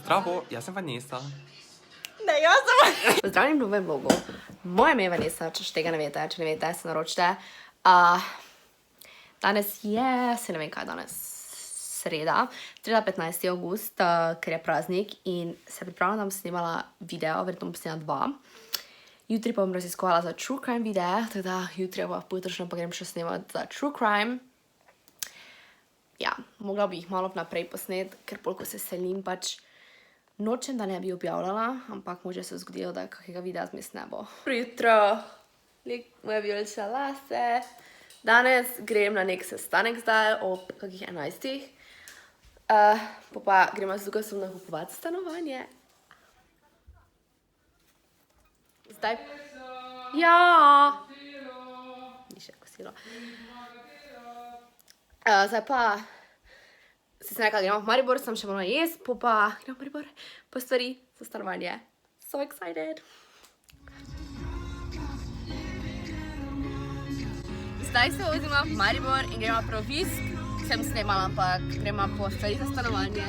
Zdravo, jaz sem Vanessa. Ne, jaz sem. Pozdravljam v novem vlogu. Moje ime je Vanessa, če tega ne veste, se naročite. Danes je, se ne vem kaj danes, sreda 15. august, ker je praznik in se pripravljam, da bom snimala video, verjetno bom snimala 2. Jutri pa bom raziskovala za true crime videa, tako da jutri pa pojutrišnjem pa grem še snemati za true crime. Ja, mogla bi jih malo naprej posnet, ker polko se selim pač nočem, da ne bi objavljala, ampak može se zgodilo, da kakega videa zmes ne bo. Dobro jutro, moje vijolične lase. Danes grem na nek sestanek zdaj ob kakih 11. Pa gremo tukaj sem nakupovati stanovanje. Zdaj... Ja! Ni še kosilo. Zdaj pa... Se sem rekla, gremo v Maribor, sem še morala jesti, pa gremo v Maribor po stvari za stanovanje. So excited! Zdaj se vozimo v Maribor in gremo prav Visk. Sem snemala, ampak gremo po stvari za stanovanje.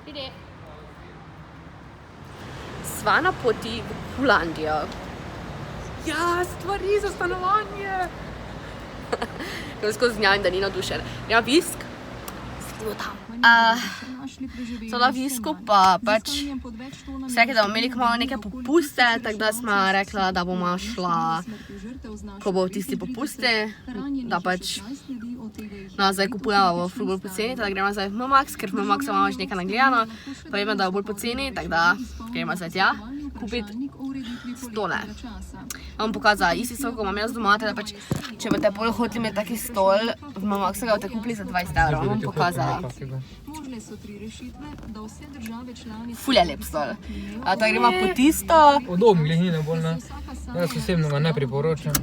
Pridi! Sva na poti v Holandijo. Ja, stvari za stanovanje! Gremo skozi njavim, da ni navdušen. Gremo Visk. Sedimo tam. Toda Visku pa pač vsake, da bomo imeli malo neke popuste, tako da smo rekla, da bomo šla, ko bo tisti popuste, da pač zdaj kupujemo v ful bolj poceni, tako da gremo zdaj v MMAX, ker v MMAX imamo že nekaj nagledano, pa vemo, da je bolj poceni, tako da gremo zdaj tja kupiti stole. Vam pokazala isti stol, ko imam jaz doma, da pač, če boste bolj hoteli imeti taki stol, v MMAX-u ga boste kupili za 20 €, vam pokazala. Ful je lep stol. Tako gremo po tisto. Udobno glih bolj, ne? Jaz osebno ga ne priporočam.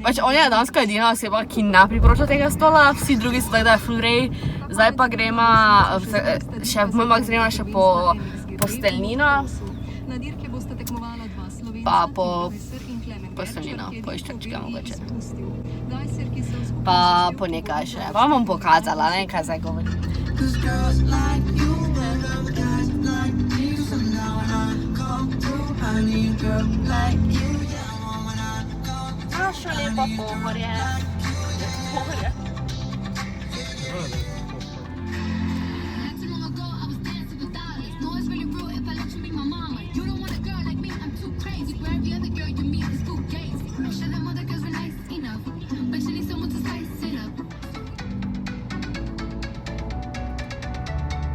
Pač on je danska edina oseba, ki ne priporoča tega stola, vsi drugi so tako, da je ful rej. Zdaj pa gremo, še v MMAX gremo še po posteljnino. Pa po posteljnino, po iščačke mogoče. Pa po nekaj še. Vam bom pokazala, ne kaj zdaj govorim. Našo lepo pohorje. Pohorje.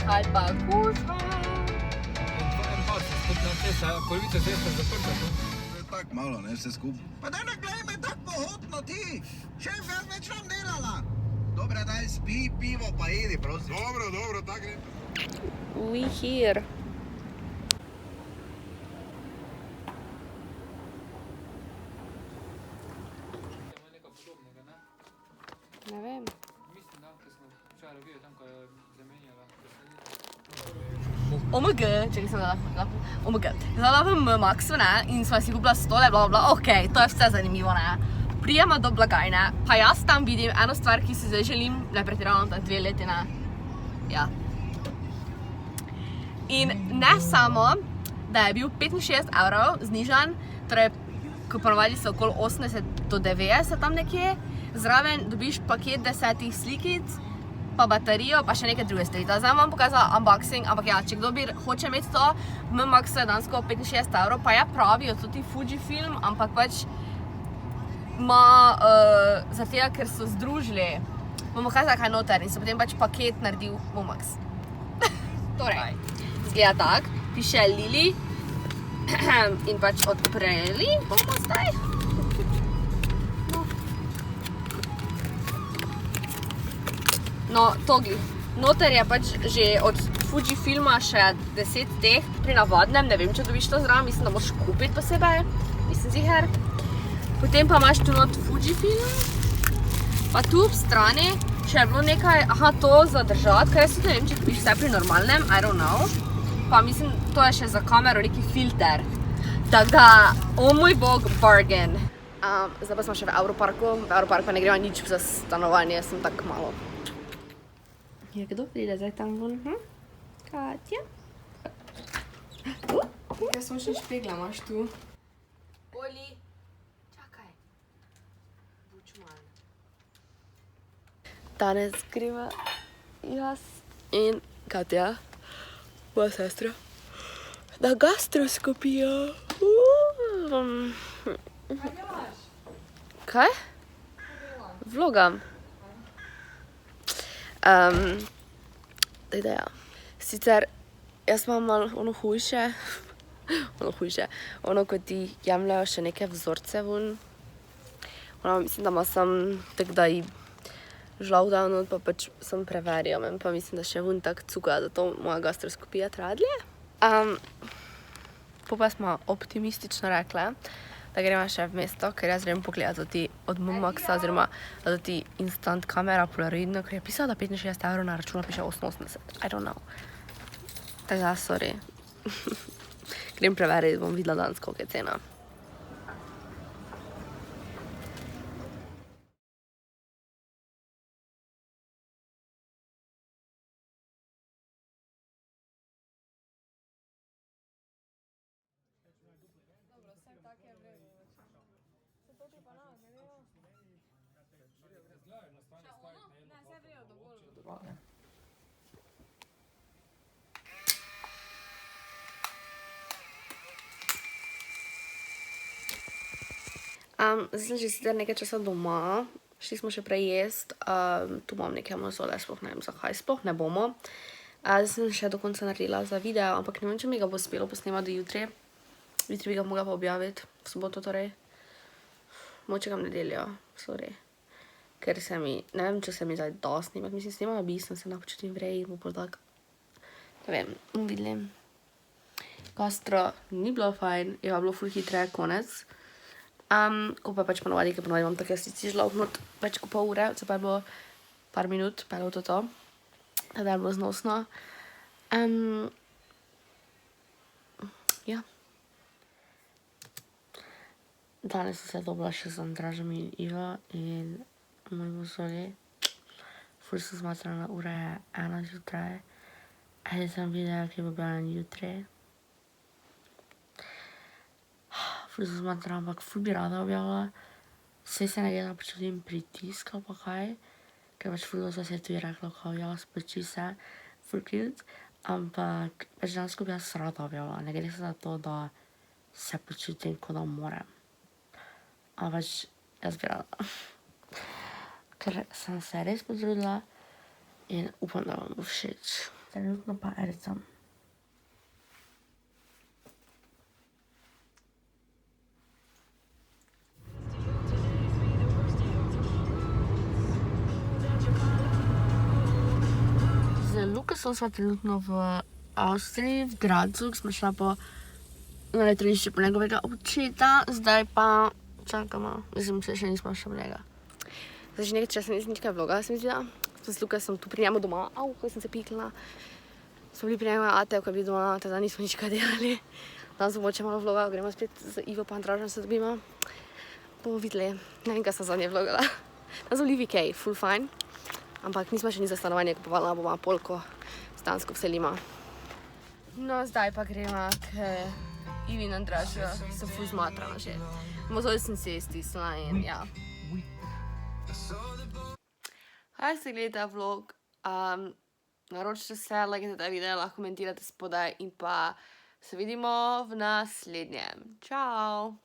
Kaj pa kužba? Polovica cesta zaprta. To je tak malo, ne, vse skup. Pa daj ne glej me tak pohotno ti! Šef, jaz več vam delala! Dobre, daj spi, pivo pa jedi, prosim. Dobro, tak gre. We here. Ne vem. Mislim, da, ker smo včeraj bili tam, ko je zamenjala. OMG, čekaj sem dala, OMG. Zdala v MMAX-u, ne, in sva si kupila stole, blablabla, okej, to je vse zanimivo, ne. Prijemo do blagajne, pa jaz tam vidim eno stvar, ki si zdaj želim, ne pretiravam tam 2 leti, ne. Ja. In ne samo, da je bil 65 € znižan, torej, ko ponovadi so okoli 80 do 90 tam nekje, zraven dobiš paket 10 slikic, pa baterijo, pa še nekaj druge stvari. Zdaj vam pokazala unboxing, ampak ja, če kdo bi hoče imeti to, v MMAX-u je dansko 65 €, pa je pravijo tudi Fujifilm, ampak pač ima za tega, ker so združili, bomo pokazala kaj noter in so potem pač paket naredil MMAX. Torej, zgleda tak, piše Lili in pač odpreli bomo zdaj. No, togli. Noter je pač že od Fujifilma še 10 teh pri navadnem, ne vem, če dobiš to zraven, mislim, da moraš kupiti posebej, nisem ziher. Potem pa imaš tu not Fujifilm, pa tu v strani še je bilo nekaj, to za držati, ker jaz tudi ne vem, če dobiš vse pri normalnem, I don't know. Pa mislim, to je še za kamero neki filter. Tako da, o moj bog, bargain. Zdaj pa smo še v Europarku. V Europark pa ne greva nič za stanovanje, sem tako malo. Je kdo pride zdaj tam ven? Katja? Kaj sončni špegla imaš tu? Oli, čakaj. Bučman. Danes greva jaz in Katja, moja sestra, na gastroskopijo. Kaj? Vlogam. Tako da ja. Sicer, jaz imam malo ono hujše, ono, ko ti jemljajo še neke vzorce ven. Ono, mislim, da ima sam tako da ji žlav dan, pa pač sem preverjam, pa mislim, da še ven tak cuka, da to moja gastroskopija traja dlje. Pa smo optimistično rekle, da gremo še v mesto, ker jaz grem pogledati od Momaxa, oziroma da ti instant kamera polaroidno, ker je pisala, da 65 € na računu piše 88. I don't know. Tako da, sorry. Grem preveriti, bom videla danes, koliko je cena. Zdaj sem že sicer nekaj časa doma, šli smo še prejest, tu imam neke mozole, sploh ne vem zakaj, sploh ne bomo. Zdaj sem še do konca naredila za video, ampak ne vem, če mi ga bo uspelo posnemati do jutri. Jutri bi ga mogla pa objaviti, v soboto torej. Mogoče ga v nedeljo, sorry. Ker se mi, ne vem, če se mi zdaj da snimati, mislim, snimala bi, sem se napočutim v reji, bo bolj tak, ne vem, videli. Gastro ni bilo fajn, je pa bilo ful hitreje konec. Ko pa pač ponovadi, ker ponovadi imam tako sici žlavknut več kot pol ure, se pa je bilo par minut, pa je bilo to. Teda je bilo znosno. Ja. Danes sem se dobila še z Andražem in Ivo in moj mozoli. Ful sem zmatrana, ura je 1 zjutraj. Zdaj sem video, ki bo objavljen jutri. Ful sem zmatrana, ampak ful bi rada objavila. Saj se ne gleda, počutim pritisk ali pa kaj. Ker pač ful dosta se je tudi reklo, kao ja, spoči se, ful cute. Ampak pač dejansko bi jaz rada objavila. Ne gre se za to, da se počutim, kot da moram. Ampak pač jaz bi rada. Ker sem se res potrudila in upam, da vam bo všeč. Trenutno pa edicam. Z Lukasom sva trenutno v Avstriji, v Gradcu, ko smo šla na letališče po njegovega očeta. Zdaj pa čakamo, mislim, se še nismo šla v njega. Zdaj že nekaj časa nisem nič kaj vloga, sem videla. S Lukasom tu pri njemu doma, ko sem se pikla. Smo bili pri njemu ate, ko je bil doma, teda nismo nič kaj delali. Danes bo moče malo vloga, gremo spet z Ivo pa Andražem se dobimo. Bomo videli, ne vem, kaj sem zadnje vlogala. Danes v Livi Kej, full fine. Ampak nismo še ni za stanovanje kupovala, bomo polko stansko vselima. No, zdaj pa gremo k Ivi in Andražu, sem ful zmatrana že. Mozoli sem si stisnila in ja. Kaj ste gledali ta vlog? Naročite se, lajkajte ta video, lahko komentirate spodaj in pa se vidimo v naslednjem. Čau!